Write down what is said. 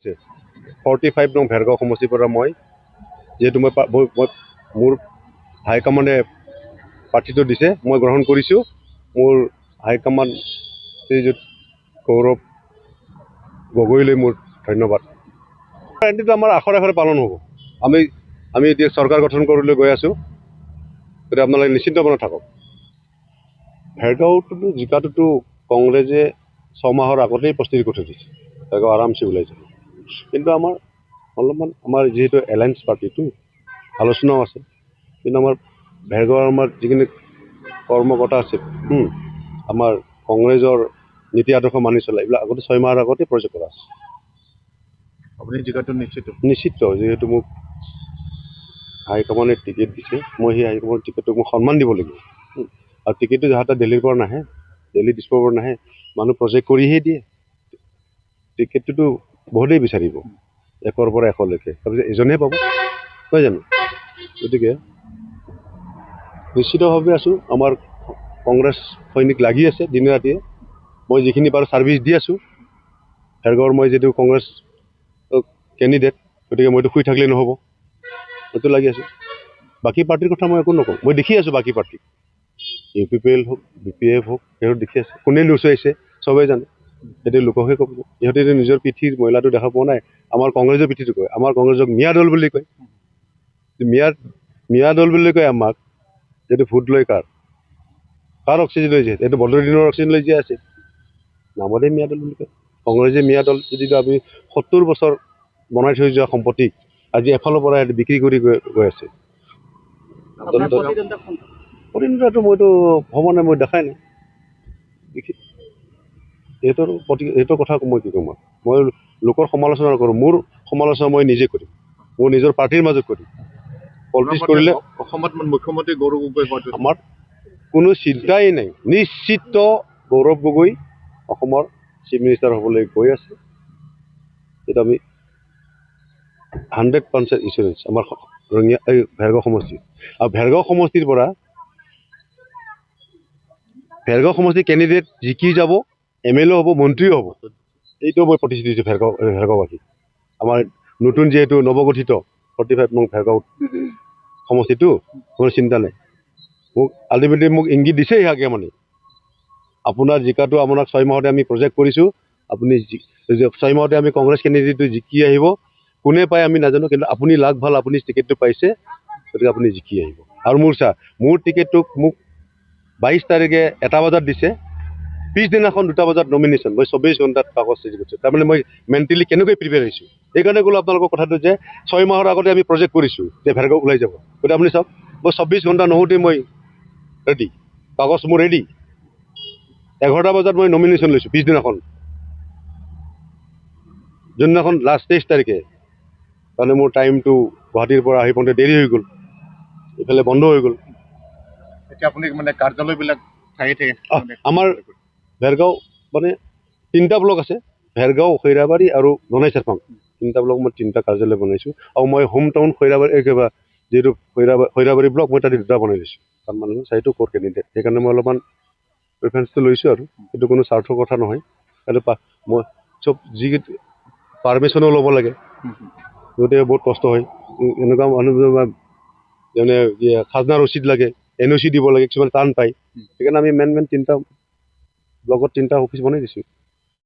45 নং ভেৰগাঁও সমষ্টিৰ পৰা মই যেহেতু মই মোৰ হাইকমাণ্ডে প্ৰাৰ্থীটো দিছে মই গ্ৰহণ কৰিছোঁ মোৰ হাইকমাণ্ড শ্ৰীযুত গৌৰৱ গগৈলৈ মোৰ ধন্যবাদ এইটো আমাৰ আখৰে পালন হ'ব আমি এতিয়া চৰকাৰ গঠন কৰিবলৈ গৈ আছোঁ গতিকে আপোনালোকে নিশ্চিন্ত মনত থাকক ভেৰগাঁওটোতো জিকাটোতো কংগ্ৰেছে 6 মাহৰ আগতেই প্ৰস্তুতি কৰি দিছে ভেৰগাঁও আৰামছে ওলাই যাব কিন্তু অলপমান আমাৰ যিহেতু এলায়েন্স পাৰ্টিটো আলোচনাও আছে কিন্তু আমাৰ ভেৰগাঁৱৰ আমাৰ যিখিনি কৰ্মকৰ্তা আছে আমাৰ কংগ্ৰেছৰ নীতি আদৰ্শ মানি চলা এইবিলাক আগতে 6 মাহৰ আগতে প্ৰজেক্ট কৰা আছে আপুনি জিকাটো নিশ্চিত যিহেতু মোক হাইকমাণ্ডে টিকেট দিছে মই সেই হাইকমাণ্ডৰ টিকেটটোক মোক সন্মান দিব লাগিব আৰু টিকেটটো যাহাতে দিল্লীৰ পৰা নাহে দিল্লী দিছপুৰৰ পৰা নাহে মানুহ প্ৰজেক্ট কৰিহে দিয়ে টিকেটটোতো বহুতেই বিচাৰিব 1ৰ পৰা 100লৈকে তাৰপিছত এজনেহে পাব নহয় জানো গতিকে নিশ্চিতভাৱে আছোঁ আমাৰ কংগ্ৰেছ সৈনিক লাগি আছে দিনে ৰাতিয়ে মই যিখিনি পাৰোঁ ছাৰ্ভিচ দি আছোঁ ভেৰগাঁৱৰ মই যিহেতু কংগ্ৰেছ কেণ্ডিডেট গতিকে মইতো শুই থাকিলে নহ'ব মইতো লাগি আছোঁ বাকী পাৰ্টিৰ কথা মই একো নকওঁ মই দেখি আছোঁ বাকী পাৰ্টি UPPL হওক BPF হওক সিহঁত দেখি আছে কোনে লুচুৱাইছে চবেই জানে সেইটো লোককহে ক'ব সিহঁতে নিজৰ পিঠিৰ মহিলাটো দেখা পোৱা নাই আমাৰ কংগ্ৰেছৰ পিঠিটো কয় আমাৰ কংগ্ৰেছক মিয়া দল বুলি কয় মিয়া দল বুলি কয় আমাক যিহেতু ভোট লৈ কাৰ অক্সিজেন লৈ যায় এইটো বদৰুদ্দিনৰ অক্সিজেন লৈ জীয়াই আছে নামতে মিয়া দল বুলি কয় কংগ্ৰেছে মিয়া দল যদি আমি 70 বছৰ বনাই থৈ যোৱা সম্পত্তি আজি এফালৰ পৰা বিক্ৰী কৰি গৈ আছে প্ৰতিনিধিত্বটো মইতো ভবা নাই মই দেখাই নাই এইটোৰ কথা মই কি ক'ম মই লোকৰ সমালোচনা নকৰোঁ মোৰ সমালোচনা মই নিজে কৰিম মোৰ নিজৰ পাৰ্টিৰ মাজত কৰিম পলিটিক্স কৰিলে অসমত মুখ্যমন্ত্ৰী গৌৰৱ গগৈ আমাৰ কোনো চিন্তাই নাই নিশ্চিত গৌৰৱ গগৈ অসমৰ চিফ মিনিষ্টাৰ হ'বলৈ গৈ আছে এইটো আমি 100% ইঞ্চুৰেঞ্চ আমাৰ ৰঙিয়া এই ভেৰগাঁও সমষ্টি আৰু ভেৰগাঁও সমষ্টিৰ পৰা ভেৰগাঁও সমষ্টিৰ কেণ্ডিডেট জিকি যাব MLA হ'ব মন্ত্ৰীও হ'ব এইটো মই প্ৰতিশ্ৰুতি দিছোঁ ভেৰগাঁওবাসী আমাৰ নতুন যিহেতু নৱগঠিত 45 নং ভেৰগাঁও সমষ্টিটো কোনো চিন্তা নাই মোক আল্টিমেটলি মোক ইংগিত দিছে ইয়াকে মানে আপোনাৰ জিকাটো আপোনাক 6 মাহতে আমি প্ৰজেক্ট কৰিছোঁ আপুনি 6 মাহতে আমি কংগ্ৰেছ কেণ্ডিডেটটো জিকি আহিব কোনে পায় আমি নাজানো কিন্তু আপুনি লাগ ভাল আপুনি টিকেটটো পাইছে গতিকে আপুনি জিকি আহিব আৰু মোৰ টিকেটটোক মোক 22 তাৰিখে 1টা বজাত দিছে পিছদিনাখন 2টা বজাত নমিনেশ্যন মই 24 ঘণ্টাত কাগজ ৰেডি কৰিছোঁ তাৰমানে মই মেণ্টেলি কেনেকৈ প্ৰিপেয়াৰ হৈছোঁ সেইকাৰণে ক'লো আপোনালোকৰ কথাটো যে 6 মাহৰ আগতে আমি প্ৰজেক্ট কৰিছোঁ যে ভেৰগাঁও ওলাই যাব গতিকে আপুনি চাওক মই 24 ঘণ্টা নহওঁতেই মই ৰেডি কাগজ মোৰ ৰেডি 11টা বজাত মই নমিনেশ্যন লৈছোঁ পিছদিনাখন যোনদিনাখন লাষ্ট 23 তাৰিখে তাৰমানে মোৰ টাইমটো গুৱাহাটীৰ পৰা আহি পাওঁতে দেৰি হৈ গ'ল এইফালে বন্ধ হৈ গ'ল এতিয়া আপুনি মানে কাৰ্যালয়বিলাক ঠায়ে ঠায়ে আমাৰ ভেৰগাঁও মানে 3টা ব্লক আছে ভেৰগাঁও খৈৰাবাৰী আৰু ননাই চাৰপাং 3টা ব্লক মই 3টা কাৰ্যালয় বনাইছোঁ আৰু মই হোম টাউন খৈৰাবাৰী একেবাৰে যিহেতু খৈৰাবাৰী ব্লক মই তাতে 2টা বনাই দিছোঁ কাৰণ মানুহ চাইটো ক'ৰ কেণ্ডিডেট সেইকাৰণে মই অলপমান প্ৰিফাৰেঞ্চটো লৈছোঁ আৰু এইটো কোনো স্বাৰ্থৰ কথা নহয় আৰু মই চব যি পাৰ্মিশ্যনো ল'ব লাগে গতিকে বহুত কষ্ট হয় এনেকুৱা মানুহ যেনে খাজনা ৰচিদ লাগে NOC দিব লাগে কিছুমান টান পায় সেইকাৰণে আমি মেইন 3টা ব্লকত 3টা অফিচ বনাই দিছোঁ